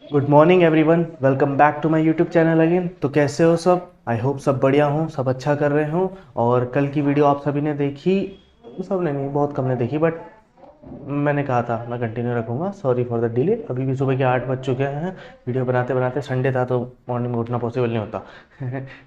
Good morning everyone, welcome back to my YouTube channel again. तो कैसे हो सब? आई होप सब बढ़िया हो, सब अच्छा कर रहे हो। और कल की वीडियो आप सभी ने देखी, सबने नहीं, बहुत कम ने देखी, बट मैंने कहा था मैं कंटिन्यू रखूँगा। Sorry for the delay. अभी भी सुबह के 8 बज चुके हैं। वीडियो बनाते बनाते संडे था तो मॉर्निंग में उठना पॉसिबल नहीं होता।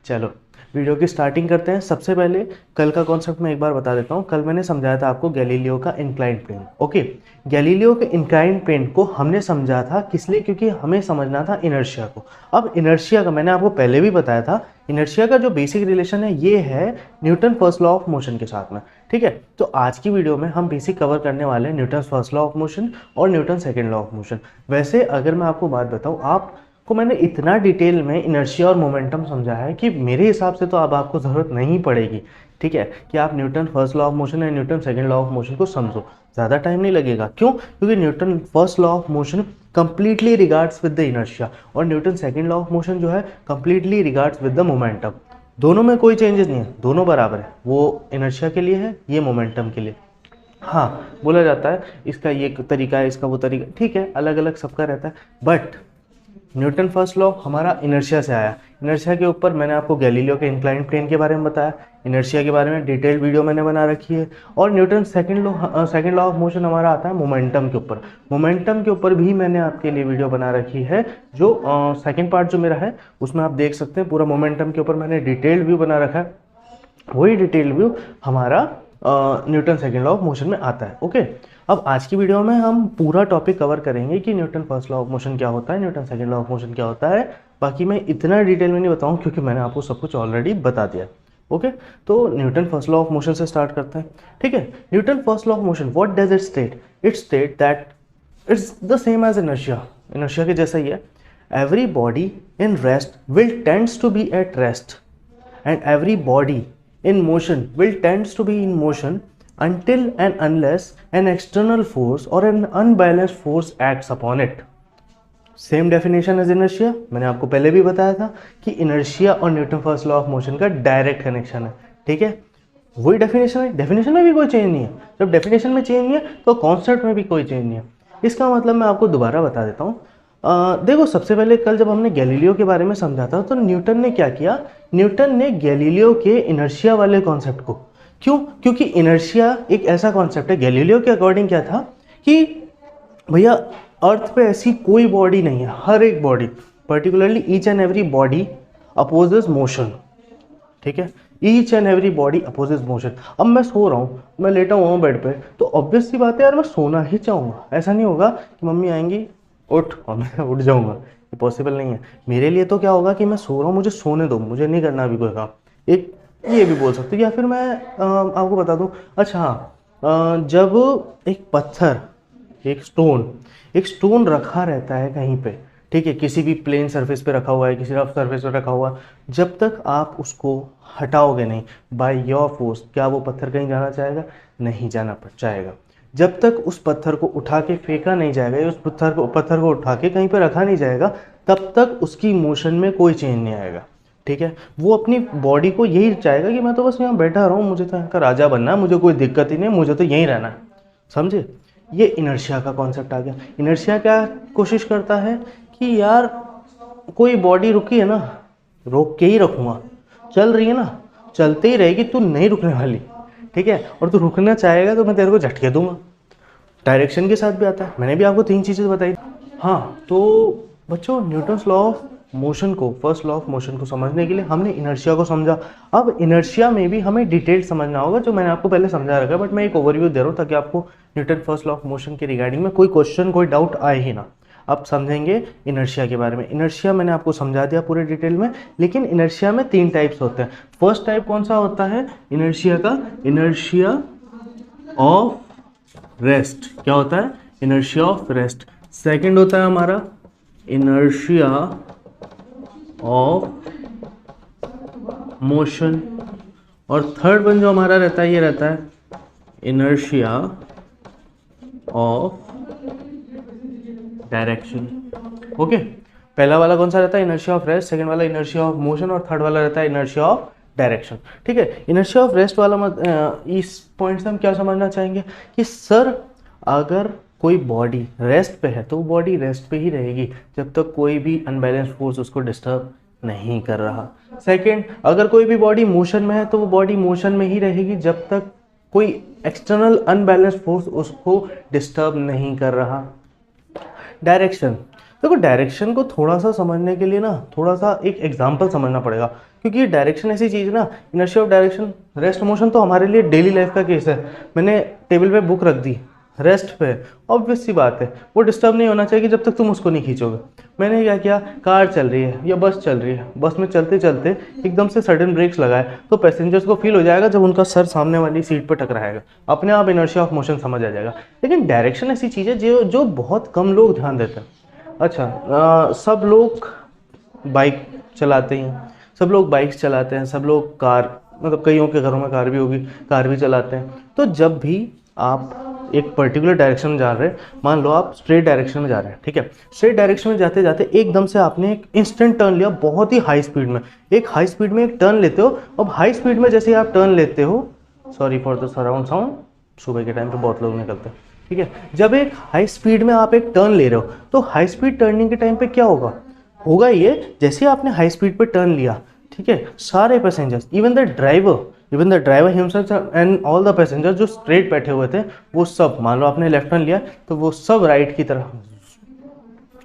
चलो वीडियो की स्टार्टिंग करते हैं। सबसे पहले कल का कॉन्सेप्ट मैं एक बार बता देता हूँ। कल मैंने समझाया था आपको गैलीलियो का इंक्लाइंड प्लेन। ओके, गैलीलियो के इंक्लाइंड प्लेन को हमने समझा था किस लिए? क्योंकि हमें समझना था इनर्शिया को। अब इनर्शिया का मैंने आपको पहले भी बताया था, इनर्शिया का जो बेसिक रिलेशन है ये है Newton first law of motion के साथ में। ठीक है, तो आज की वीडियो में हम बेसिक कवर करने वाले हैं Newton first law of motion और Newton second law of motion. वैसे अगर मैं आपको बात बताऊं, आपको मैंने इतना डिटेल में इनर्शिया और मोमेंटम समझा है कि मेरे हिसाब से तो अब आपको ज़रूरत नहीं पड़ेगी, ठीक है, कि आप Newton first law of motion या Newton second law of motion को समझो। ज़्यादा टाइम नहीं लगेगा। क्यों? क्योंकि Newton first law of motion completely regards with the inertia और Newton second law of motion जो है completely regards with the momentum. दोनों में कोई चेंजेस नहीं है, दोनों बराबर है। वो इनर्शिया के लिए है, ये मोमेंटम के लिए। हाँ, बोला जाता है इसका ये तरीका है, इसका वो तरीका, ठीक है, अलग अलग सबका रहता है। बट न्यूटन फर्स्ट लॉ हमारा इनर्शिया से आया। इनर्शिया के ऊपर मैंने आपको गैलीलियो के इंक्लाइंड प्लेन के बारे में बताया, इनर्शिया के बारे में डिटेल्ड वीडियो मैंने बना रखी है। और Newton second law of motion हमारा आता है मोमेंटम के ऊपर। मोमेंटम के ऊपर भी मैंने आपके लिए वीडियो बना रखी है, जो सेकंड पार्ट जो मेरा है उसमें आप देख सकते हैं। पूरा मोमेंटम के ऊपर मैंने डिटेल्ड व्यू बना रखा है। वही डिटेल व्यू हमारा Newton second law of motion में आता है। ओके, अब आज की वीडियो में हम पूरा टॉपिक कवर करेंगे कि Newton first law of motion क्या होता है, Newton second law of motion क्या होता है। बाकी मैं इतना डिटेल में नहीं बताऊँ क्योंकि मैंने आपको सब कुछ ऑलरेडी बता दिया। ओके, तो Newton first law of motion से स्टार्ट करते हैं। ठीक है, Newton first law of motion what does it state? It state that it's the same as inertia. Inertia के जैसा ही है। Every body in rest will tends to be at rest and every body in motion will tends to be in motion until and unless an external force or an unbalanced force acts upon it. Same definition as inertia. मैंने आपको पहले भी बताया था कि inertia और Newton first law of motion का direct connection है। ठीक है, वही डेफिनेशन है, डेफिनेशन में भी कोई चेंज नहीं है। जब डेफिनेशन में चेंज नहीं है तो कॉन्सेप्ट में भी कोई चेंज नहीं है। इसका मतलब मैं आपको दोबारा बता देता हूँ। देखो, सबसे पहले कल जब हमने गैलीलियो के बारे में समझा था तो न्यूटन ने क्या किया? न्यूटन ने गैलीलियो के इनर्शिया वाले कॉन्सेप्ट को, क्यों? क्योंकि इनर्शिया एक ऐसा कॉन्सेप्ट है, गैलीलियो के अकॉर्डिंग क्या था कि भैया अर्थ पे ऐसी कोई बॉडी नहीं है, हर एक body, particularly each and every body opposes motion. ठीक है, each and every body opposes motion. अब मैं सो रहा हूँ, मैं लेटा हुआ हूँ बेड पे, तो ऑब्वियस सी बात है यार, मैं सोना ही चाहूँगा। ऐसा नहीं होगा कि मम्मी आएंगी उठ और मैं उठ जाऊँगा, ये पॉसिबल नहीं है मेरे लिए। तो क्या होगा कि मैं सो रहा हूँ, मुझे सोने दो, मुझे नहीं करना अभी कोई काम। एक ये भी बोल सकते, या फिर मैं आपको बता दूँ। अच्छा हाँ, जब एक पत्थर, एक स्टोन रखा रहता है कहीं पे, ठीक है, किसी भी प्लेन सरफेस पे रखा हुआ है, किसी रफ सरफेस पे रखा हुआ, जब तक आप उसको हटाओगे नहीं बाय योर फोर्स, क्या वो पत्थर कहीं जाना चाहेगा? नहीं जाना चाहेगा। जब तक उस पत्थर को उठा के फेंका नहीं जाएगा या उस पत्थर को उठा के कहीं पे रखा नहीं जाएगा, तब तक उसकी मोशन में कोई चेंज नहीं आएगा। ठीक है, वो अपनी बॉडी को यही चाहेगा कि मैं तो बस यहाँ बैठा रहा हूँ, मुझे तो यहाँ का राजा बनना है, मुझे कोई दिक्कत ही नहीं, मुझे तो यहीं रहना है। समझे? ये इनर्शिया का कॉन्सेप्ट आ गया। इनर्शिया क्या कोशिश करता है कि यार कोई बॉडी रुकी है ना, रोक के ही रखूँगा, चल रही है ना, चलते ही रहेगी, तू नहीं रुकने वाली। ठीक है, और तू रुकना चाहेगा तो मैं तेरे को झटके दूंगा। डायरेक्शन के साथ भी आता है, मैंने भी आपको 3 चीज़ें बताई। हाँ, तो बच्चों, न्यूटन्स लॉ ऑफ मोशन को, फर्स्ट लॉ ऑफ मोशन को समझने के लिए हमने इनर्शिया को समझा। अब इनर्शिया में भी हमें डिटेल समझना होगा, जो मैंने आपको पहले समझा रखा है, बट मैं एक ओवरव्यू दे रहा हूँ ताकि आपको Newton first law of motion के रिगार्डिंग में कोई क्वेश्चन, कोई डाउट आए ही ना। अब समझेंगे इनर्शिया के बारे में। इनर्शिया मैंने आपको समझा दिया पूरे डिटेल में, लेकिन इनर्शिया में 3 टाइप्स होते हैं। फर्स्ट टाइप कौन सा होता है इनर्शिया का? Inertia of rest. क्या होता है? Inertia of rest. सेकंड होता है हमारा इनर्शिया ऑफ मोशन। और थर्ड वन जो हमारा रहता है, ये रहता है इनर्शिया ऑफ डायरेक्शन। ओके, पहला वाला कौन सा रहता है? Inertia of rest. सेकंड वाला इनर्शिया ऑफ मोशन। और थर्ड वाला रहता है इनर्शिया ऑफ डायरेक्शन। ठीक है, इनर्शिया ऑफ रेस्ट वाला इस पॉइंट से हम क्या समझना चाहेंगे कि सर, अगर कोई बॉडी रेस्ट पे है तो वो बॉडी रेस्ट पे ही रहेगी जब तक कोई भी अनबैलेंस फोर्स उसको डिस्टर्ब नहीं कर रहा। सेकंड, अगर कोई भी बॉडी मोशन में है तो वो बॉडी मोशन में ही रहेगी जब तक कोई एक्सटर्नल अनबैलेंस फोर्स उसको डिस्टर्ब नहीं कर रहा। डायरेक्शन, देखो डायरेक्शन को थोड़ा सा समझने के लिए ना थोड़ा सा एक एग्जांपल समझना पड़ेगा, क्योंकि ये डायरेक्शन ऐसी चीज़ है ना, inertia of direction, rest motion तो हमारे लिए डेली लाइफ का केस है। मैंने टेबल पे बुक रख दी रेस्ट पे, ऑब्वियस सी बात है वो डिस्टर्ब नहीं होना चाहिए जब तक तुम उसको नहीं खींचोगे। मैंने क्या किया, कार चल रही है या बस चल रही है, बस में चलते चलते एकदम से सडन ब्रेक्स लगाए तो पैसेंजर्स को फील हो जाएगा जब उनका सर सामने वाली सीट पर टकराएगा, अपने आप इनर्शिया ऑफ मोशन समझ आ जाएगा। लेकिन डायरेक्शन ऐसी चीज़ है जो बहुत कम लोग ध्यान देते हैं। अच्छा, सब लोग बाइक चलाते हैं, सब लोग बाइक्स चलाते हैं, सब लोग कार, मतलब कईयों के घरों में कार भी होगी, कार भी चलाते हैं। तो जब भी आप एक पर्टिकुलर डायरेक्शन में जा रहे हैं, मान लो आप स्ट्रेट डायरेक्शन में जा रहे हैं, ठीक है, स्ट्रेट डायरेक्शन में जाते जाते एकदम से आपने एक इंस्टेंट टर्न लिया बहुत ही हाई स्पीड में, एक हाई स्पीड में एक टर्न लेते हो। अब हाई स्पीड में जैसे ही आप टर्न लेते हो, sorry for the surround sound, सुबह के टाइम पे बहुत लोग निकलते हैं, ठीक है, जब एक हाई स्पीड में आप एक टर्न ले रहे हो तो हाई स्पीड टर्निंग के टाइम पे क्या होगा, होगा ये, जैसे आपने हाई स्पीड पे टर्न लिया, ठीक है, सारे passengers, even the driver himself and all the passengers जो स्ट्रेट बैठे हुए थे, वो सब, मान लो आपने लेफ्ट टर्न लिया तो वो सब राइट की तरफ,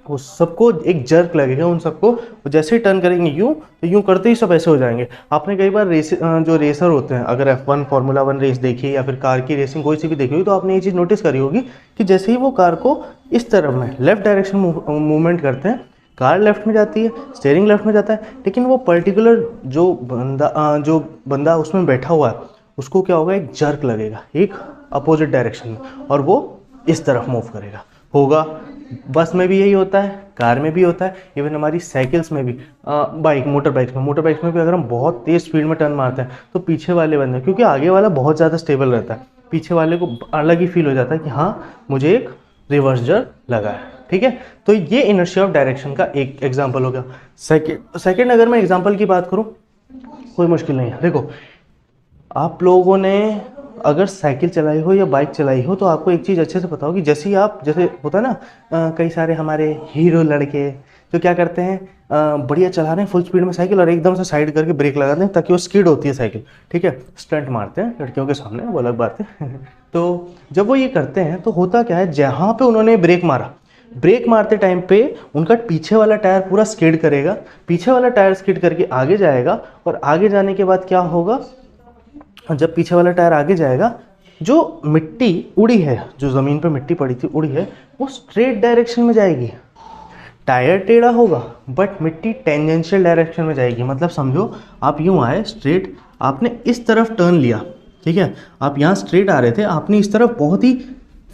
वो सबको एक जर्क लगेगा, उन सबको वो जैसे ही टर्न करेंगे यूं तो यूं करते ही सब ऐसे हो जाएंगे। आपने कई बार जो रेसर होते हैं, अगर F1 फार्मूला 1 रेस देखी या फिर कार की रेसिंग कोई सी भी देखी होगी तो आपने ये चीज़ नोटिस करी होगी कि जैसे ही वो कार को इस तरफ में लेफ्ट डायरेक्शन मूवमेंट करते हैं, कार लेफ्ट में जाती है, स्टीयरिंग लेफ्ट में जाता है, लेकिन वो पर्टिकुलर जो बंदा उसमें बैठा हुआ है उसको क्या होगा, एक जर्क लगेगा एक अपोजिट डायरेक्शन में और वो इस तरफ मूव करेगा। होगा बस में भी यही होता है, कार में भी होता है, इवन हमारी साइकिल्स में भी, मोटर बाइक्स में भी अगर हम बहुत तेज़ स्पीड में टर्न मारते हैं तो पीछे वाले बंदे, क्योंकि आगे वाला बहुत ज़्यादा स्टेबल रहता है, पीछे वाले को अलग ही फील हो जाता है कि हाँ मुझे एक रिवर्स जर्क लगा है, ठीक है। तो ये इनर्शिया ऑफ डायरेक्शन का एक एग्जांपल हो गया। सेकंड अगर मैं एग्जांपल की बात करूं, कोई मुश्किल नहीं है। देखो आप लोगों ने अगर साइकिल चलाई हो या बाइक चलाई हो तो आपको एक चीज़ अच्छे से पता होगी, जैसे होता है ना, कई सारे हमारे हीरो लड़के जो क्या करते हैं, बढ़िया चला रहे हैं फुल स्पीड में साइकिल और एकदम से साइड करके ब्रेक लगाते हैं ताकि वो स्किड होती है साइकिल, ठीक है, स्टंट मारते हैं लड़कियों के सामने, वो अलग बात है तो जब वो ये करते हैं तो होता क्या है, जहाँ पे उन्होंने ब्रेक मारा, ब्रेक मारते टाइम पे उनका पीछे वाला टायर पूरा स्किड करेगा, पीछे वाला टायर स्किड करके आगे जाएगा और आगे जाने के बाद क्या होगा, जब पीछे वाला टायर आगे जाएगा, जो मिट्टी उड़ी है, जो ज़मीन पे मिट्टी पड़ी थी उड़ी है, वो स्ट्रेट डायरेक्शन में जाएगी, टायर टेढ़ा होगा बट मिट्टी टेंजेंशियल डायरेक्शन में जाएगी। मतलब समझो आप यूँ आए स्ट्रेट, आपने इस तरफ टर्न लिया, ठीक है, आप यहाँ स्ट्रेट आ रहे थे, आपने इस तरफ बहुत ही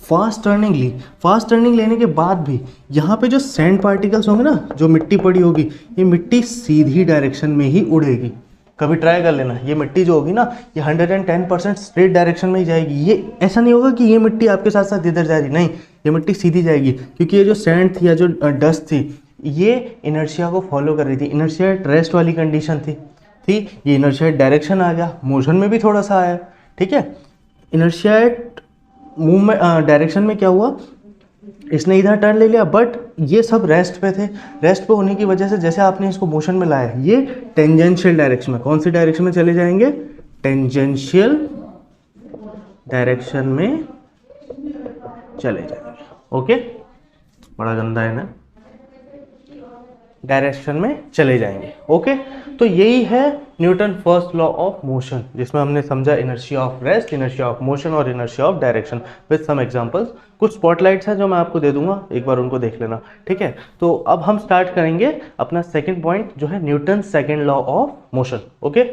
फास्ट टर्निंग ली, फास्ट टर्निंग लेने के बाद भी यहाँ पे जो सैंड पार्टिकल्स होंगे ना, जो मिट्टी पड़ी होगी, ये मिट्टी सीधी डायरेक्शन में ही उड़ेगी। कभी ट्राई कर लेना, ये मिट्टी जो होगी ना, ये 110% स्ट्रेट डायरेक्शन में ही जाएगी। ये ऐसा नहीं होगा कि ये मिट्टी आपके साथ साथ इधर जा रही, नहीं, ये मिट्टी सीधी जाएगी, क्योंकि ये जो सैंड थी या जो डस्ट थी ये इनर्शिया को फॉलो कर रही थी, इनर्शिया रेस्ट वाली कंडीशन थी, ये इनर्शिया डायरेक्शन आ गया, मोशन में भी थोड़ा सा आया, ठीक है। इनर्शिया मूवमेंट डायरेक्शन में क्या हुआ, इसने इधर टर्न ले लिया, बट ये सब रेस्ट पे थे, रेस्ट पे होने की वजह से जैसे आपने इसको मोशन में लाया, ये टेंजेंशियल डायरेक्शन में, कौन सी डायरेक्शन में चले जाएंगे, टेंजेंशियल डायरेक्शन में चले जाएंगे। ओके, बड़ा गंदा है ना, डायरेक्शन में चले जाएंगे। ओके, तो यही है Newton first law of motion, जिसमें हमने समझा inertia of rest, inertia of motion और inertia of direction with some examples. कुछ स्पॉटलाइट्स हैं जो मैं आपको दे दूंगा, एक बार उनको देख लेना, ठीक है। तो अब हम स्टार्ट करेंगे अपना सेकंड पॉइंट जो है Newton second law of motion. Okay,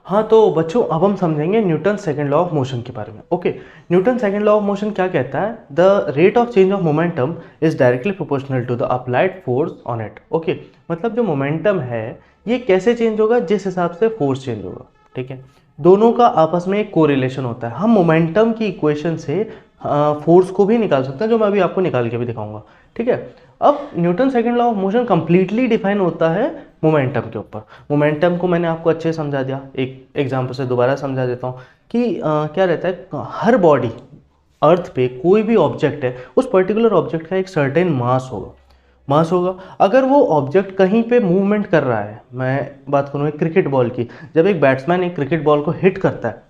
हाँ तो बच्चों अब हम समझेंगे Newton second law of motion के बारे में। Okay, Newton second law of motion क्या कहता है, the rate of change of momentum is directly proportional to the applied force on it. Okay, मतलब जो मोमेंटम है ये कैसे चेंज होगा, जिस हिसाब से फोर्स चेंज होगा, ठीक है। दोनों का आपस में एक कोरिलेशन होता है। हम मोमेंटम की इक्वेशन से फोर्स को भी निकाल सकते हैं, जो मैं अभी आपको निकाल के भी दिखाऊंगा, ठीक है। अब Newton second law of motion completely define होता है मोमेंटम के ऊपर। मोमेंटम को मैंने आपको अच्छे से समझा दिया, एक एग्जांपल से दोबारा समझा देता हूँ कि क्या रहता है, हर बॉडी अर्थ पे कोई भी ऑब्जेक्ट है, उस पर्टिकुलर ऑब्जेक्ट का एक सर्टेन मास होगा। अगर वो ऑब्जेक्ट कहीं पे मूवमेंट कर रहा है, मैं बात करूँ एक क्रिकेट बॉल की, जब एक बैट्समैन एक क्रिकेट बॉल को हिट करता है,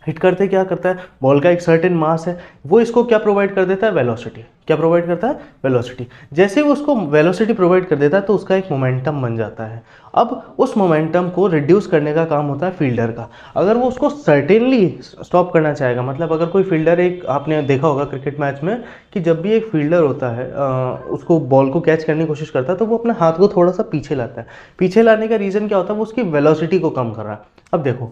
हिट करते क्या करता है, बॉल का एक सर्टेन मास है, वो इसको क्या प्रोवाइड कर देता है, वेलोसिटी। क्या प्रोवाइड करता है, वेलोसिटी। जैसे वो उसको वेलोसिटी प्रोवाइड कर देता है तो उसका एक मोमेंटम बन जाता है। अब उस मोमेंटम को रिड्यूस करने का काम होता है फील्डर का। अगर वो उसको सर्टेनली स्टॉप करना चाहेगा, मतलब अगर कोई फील्डर, एक आपने देखा होगा क्रिकेट मैच में कि जब भी एक फील्डर होता है उसको बॉल को कैच करने की कोशिश करता है तो वो अपने हाथ को थोड़ा सा पीछे लाता है। पीछे लाने का रीज़न क्या होता है, वो उसकी वेलोसिटी को कम कर रहा है। अब देखो,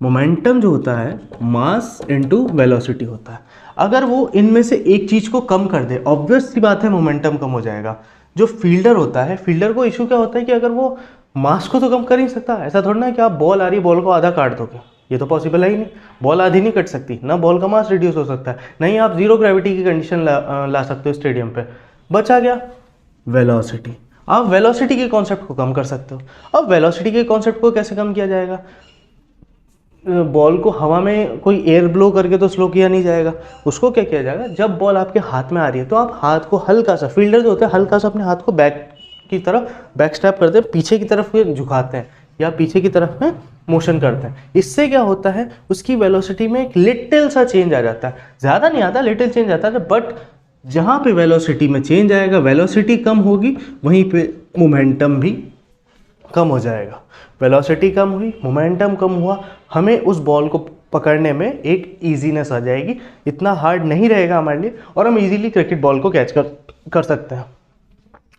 मोमेंटम जो होता है मास इनटू वेलोसिटी होता है। अगर वो इनमें से एक चीज़ को कम कर दे, ऑब्वियस सी बात है मोमेंटम कम हो जाएगा। जो फील्डर होता है, फील्डर को इशू क्या होता है कि अगर वो मास को तो कम कर ही नहीं सकता। ऐसा थोड़ा ना कि आप बॉल आ रही है, बॉल को आधा काट दोगे, ये तो पॉसिबल है ही नहीं। बॉल आधी नहीं कट सकती ना, बॉल का मास रिड्यूस हो सकता है, नहीं आप जीरो ग्रेविटी की कंडीशन ला सकते हो स्टेडियम पे। बचा गया वेलोसिटी। आप वेलोसिटी के कॉन्सेप्ट को कम कर सकते हो। अब वेलोसिटी के कॉन्सेप्ट को कैसे कम किया जाएगा, बॉल को हवा में कोई एयर ब्लो करके तो स्लो किया नहीं जाएगा। उसको क्या किया जाएगा, जब बॉल आपके हाथ में आ रही है तो आप हाथ को हल्का सा, फील्डर जो होता है हल्का सा अपने हाथ को बैक की तरफ बैक स्टेप करते हैं, पीछे की तरफ झुकाते हैं या पीछे की तरफ में मोशन करते हैं। इससे क्या होता है, उसकी वेलोसिटी में एक लिटिल सा चेंज आ जाता है। ज़्यादा नहीं आता, लिटिल चेंज आता है, बट जहाँ पे वेलोसिटी में चेंज आएगा, वेलोसिटी कम होगी, वहीं पे मोमेंटम भी कम हो जाएगा। वेलोसिटी कम हुई, मोमेंटम कम हुआ, हमें उस बॉल को पकड़ने में एक ईजीनेस आ जाएगी, इतना हार्ड नहीं रहेगा हमारे लिए, और हम इजीली क्रिकेट बॉल को कैच कर सकते हैं।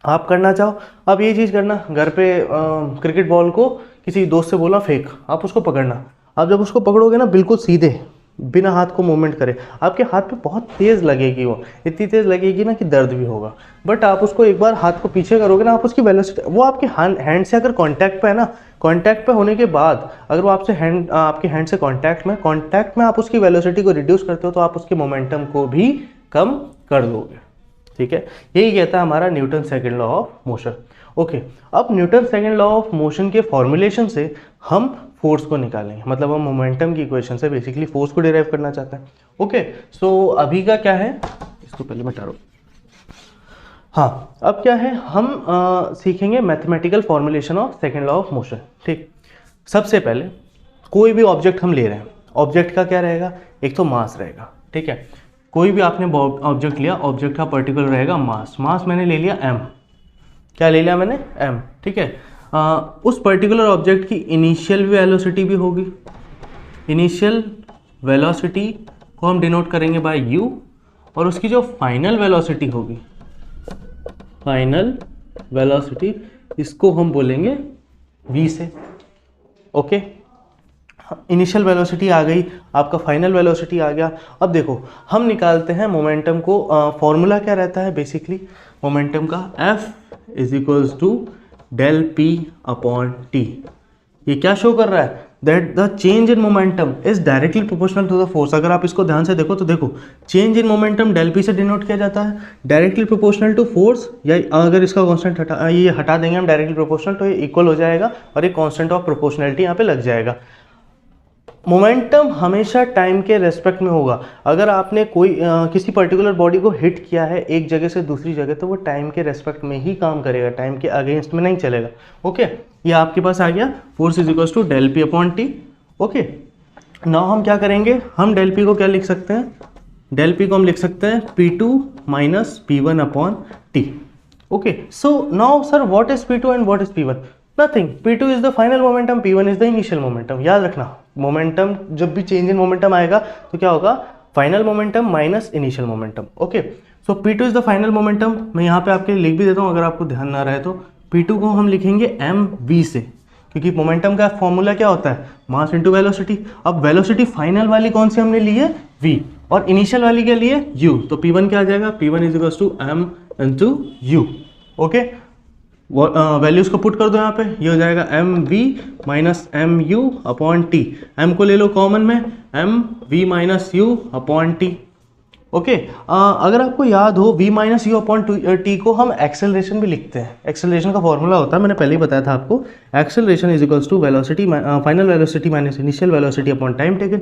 आप करना चाहो, आप ये चीज़ करना, घर पे क्रिकेट बॉल को किसी दोस्त से बोला फेंक, आप उसको पकड़ना। आप जब उसको पकड़ोगे ना, बिल्कुल सीधे बिना हाथ को मूवमेंट करे, आपके हाथ पे बहुत तेज़ लगेगी, वो इतनी तेज़ लगेगी ना कि दर्द भी होगा। बट आप उसको एक बार हाथ को पीछे करोगे ना, आप उसकी वेलोसिटी, वो आपके हैंड से अगर कांटेक्ट पे है ना, कांटेक्ट पे होने के बाद अगर वो आपके हैंड से कांटेक्ट में आप उसकी वेलोसिटी को रिड्यूस करते हो तो आप उसके मोमेंटम को भी कम कर दोगे। ठीक है, यही कहता है हमारा Newton second law of motion. Okay, अब Newton second law of motion के फॉर्मुलेशन से हम फोर्स को निकालेंगे, मतलब हम मोमेंटम की इक्वेशन से बेसिकली फोर्स को डिराइव करना चाहते हैं। ओके, सो अभी का क्या है, इसको पहले मिटा दो। हाँ, अब क्या है, हम सीखेंगे mathematical formulation of second law of motion. ठीक, सबसे पहले कोई भी ऑब्जेक्ट हम ले रहे हैं, ऑब्जेक्ट का क्या रहेगा, एक तो मास रहेगा। ठीक है, कोई भी आपने ऑब्जेक्ट लिया, ऑब्जेक्ट का पर्टिकुलर रहेगा मास। मास मैंने ले लिया m, क्या ले लिया मैंने, m। ठीक है, उस पर्टिकुलर ऑब्जेक्ट की इनिशियल वेलोसिटी भी होगी। इनिशियल वेलोसिटी को हम डिनोट करेंगे बाय u, और उसकी जो फाइनल वेलोसिटी होगी, फाइनल वेलोसिटी, इसको हम बोलेंगे v से। ओके, इनिशियल वेलोसिटी आ गई, आपका फाइनल वेलोसिटी आ गया। अब देखो, हम निकालते हैं मोमेंटम को। फॉर्मूला क्या रहता है बेसिकली मोमेंटम का, F is equals to del P upon T. ये क्या शो कर रहा है, that the change in momentum is directly proportional to the force. अगर आप इसको ध्यान से देखो तो देखो, change in momentum del P से डिनोट किया जाता है, डायरेक्टली प्रोपोर्शनल टू फोर्स, या अगर इसका कांस्टेंट ये हटा देंगे हम डायरेक्टली प्रोपोर्शनल, तो ये इक्वल हो जाएगा और एक कांस्टेंट ऑफ प्रोपोर्शनलिटी यहाँ पे लग जाएगा। मोमेंटम हमेशा टाइम के रेस्पेक्ट में होगा। अगर आपने कोई किसी पर्टिकुलर बॉडी को हिट किया है एक जगह से दूसरी जगह, तो वो टाइम के रेस्पेक्ट में ही काम करेगा, टाइम के अगेंस्ट में नहीं चलेगा। ओके, ये आपके पास आ गया, force is equals to del P upon T. Okay, now हम क्या करेंगे, हम डेल पी को क्या लिख सकते हैं, डेल पी को हम लिख सकते हैं P2 minus P1 upon T. Okay, so now sir what is P2 and what is P1? Nothing, P2 is the final momentum, P1 is the initial momentum. याद रखना, मोमेंटम जब भी चेंज इन मोमेंटम आएगा तो क्या होगा, final momentum minus initial momentum. Okay, so P2 is the final momentum. मैं यहाँ पे आपके लिख भी देता हूँ अगर आपको ध्यान ना रहे तो। P2 को हम लिखेंगे mv से, क्योंकि मोमेंटम का फॉर्मूला क्या होता है, मास इनटू वेलोसिटी। अब वेलोसिटी फाइनल वाली कौन सी हमने ली है, v, और इनिशियल वाली क्या ली है, u। तो P1 क्या आ जाएगा, P1 is equals to m into u। Okay, values को पुट कर दो यहाँ पे, ये हो जाएगा M V minus M U upon T. M को ले लो कॉमन में, M V minus U upon T. Okay, अगर आपको याद हो v minus U upon T को हम एक्सेलरेशन भी लिखते हैं। एक्सेलरेशन का फॉर्मूला होता है, मैंने पहले ही बताया था आपको, acceleration is equals to velocity final velocity minus initial velocity upon time taken.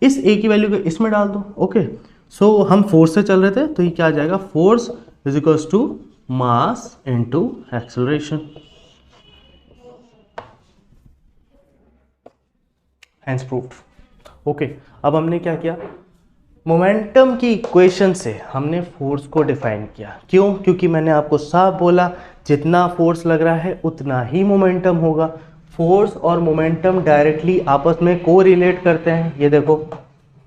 इस a की वैल्यू को इसमें डाल दो। ओके, सो हम फोर्स से चल रहे थे, तो ये क्या आ जाएगा, force is equals to mass into acceleration, hence proved. Okay, अब हमने क्या किया, मोमेंटम की इक्वेशन से हमने फोर्स को डिफाइन किया। क्यों? क्योंकि मैंने आपको साफ बोला जितना फोर्स लग रहा है उतना ही मोमेंटम होगा। फोर्स और मोमेंटम डायरेक्टली आपस में को रिलेट करते हैं। ये देखो,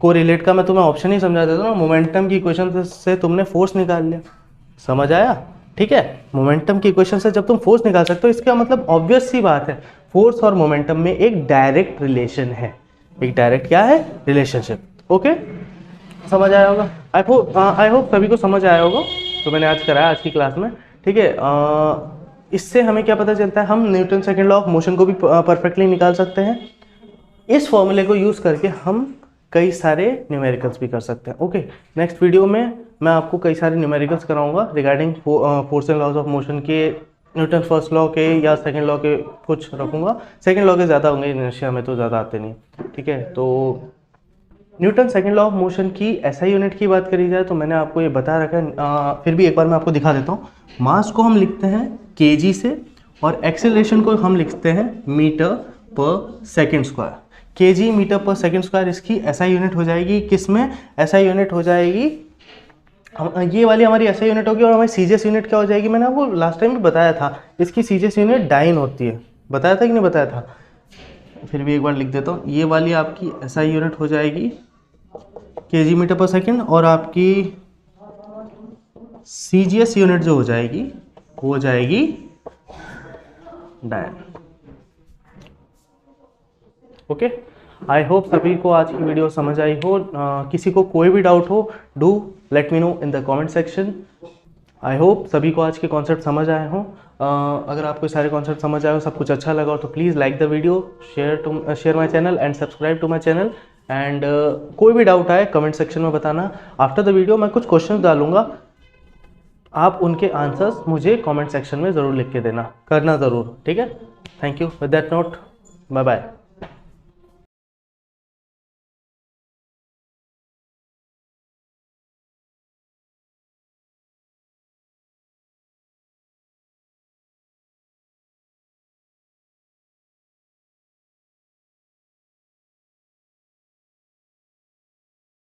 को रिलेट का मैं तुम्हें ऑप्शन ही समझा देता हूँ ना, मोमेंटम की इक्वेशन से तुमने फोर्स निकाल लिया, समझ आया? ठीक है, मोमेंटम की इक्वेशन से जब तुम फोर्स निकाल सकते हो, इसका मतलब ऑब्वियस सी बात है, फोर्स और मोमेंटम में एक डायरेक्ट रिलेशन है। एक डायरेक्ट क्या है, रिलेशनशिप। ओके, समझ आया होगा। आई होप सभी को समझ आया होगा तो मैंने आज कराया आज की क्लास में। ठीक है, इससे हमें क्या पता चलता है, हम Newton second law of motion को भी परफेक्टली निकाल सकते हैं। इस फॉर्मूले को यूज़ करके हम कई सारे न्यूमेरिकल्स भी कर सकते हैं। ओके, नेक्स्ट वीडियो में मैं आपको कई सारे न्यूमेरिकल्स कराऊंगा regarding force and laws of motion के, न्यूटन फर्स्ट लॉ के या सेकंड लॉ के कुछ रखूंगा। सेकंड लॉ के ज़्यादा होंगे, इनर्शिया में तो ज़्यादा आते नहीं। ठीक है, तो Newton second law of motion की एसआई यूनिट की बात करी जाए तो मैंने आपको ये बता रखा है, फिर भी एक बार मैं आपको दिखा देता हूँ। मास को हम लिखते हैं केजी से और एक्सेलरेशन को हम लिखते हैं मीटर पर सेकंड स्क्वायर। केजी मीटर पर सेकंड स्क्वायर इसकी एसआई यूनिट हो जाएगी। किस में एसआई यूनिट हो जाएगी, ये वाली हमारी एसआई यूनिट होगी। और हमारी सीजीएस यूनिट क्या हो जाएगी, मैंने आपको लास्ट टाइम भी बताया था, इसकी सीजीएस यूनिट डाइन होती है। बताया था कि नहीं बताया था? फिर भी एक बार लिख देता हूँ, ये वाली आपकी एसआई यूनिट हो जाएगी केजी मीटर पर सेकंड, और आपकी सीजीएस यूनिट जो हो जाएगी वो हो जाएगी डायन। ओके, आई होप सभी को आज की वीडियो समझ आई हो। किसी को कोई भी डाउट हो, do let me know in the comment section. I hope सभी को आज के कॉन्सेप्ट समझ आए हों। अगर आपको सारे कॉन्सेप्ट समझ आए हो, सब कुछ अच्छा लगा हो, तो please like the video, share my channel and subscribe to my channel. And कोई भी डाउट आए कमेंट सेक्शन में बताना। आफ्टर द वीडियो मैं कुछ क्वेश्चन डालूंगा, आप उनके आंसर्स मुझे कमेंट सेक्शन में ज़रूर लिख के देना, करना ज़रूर। ठीक है, thank you. With that note, bye bye.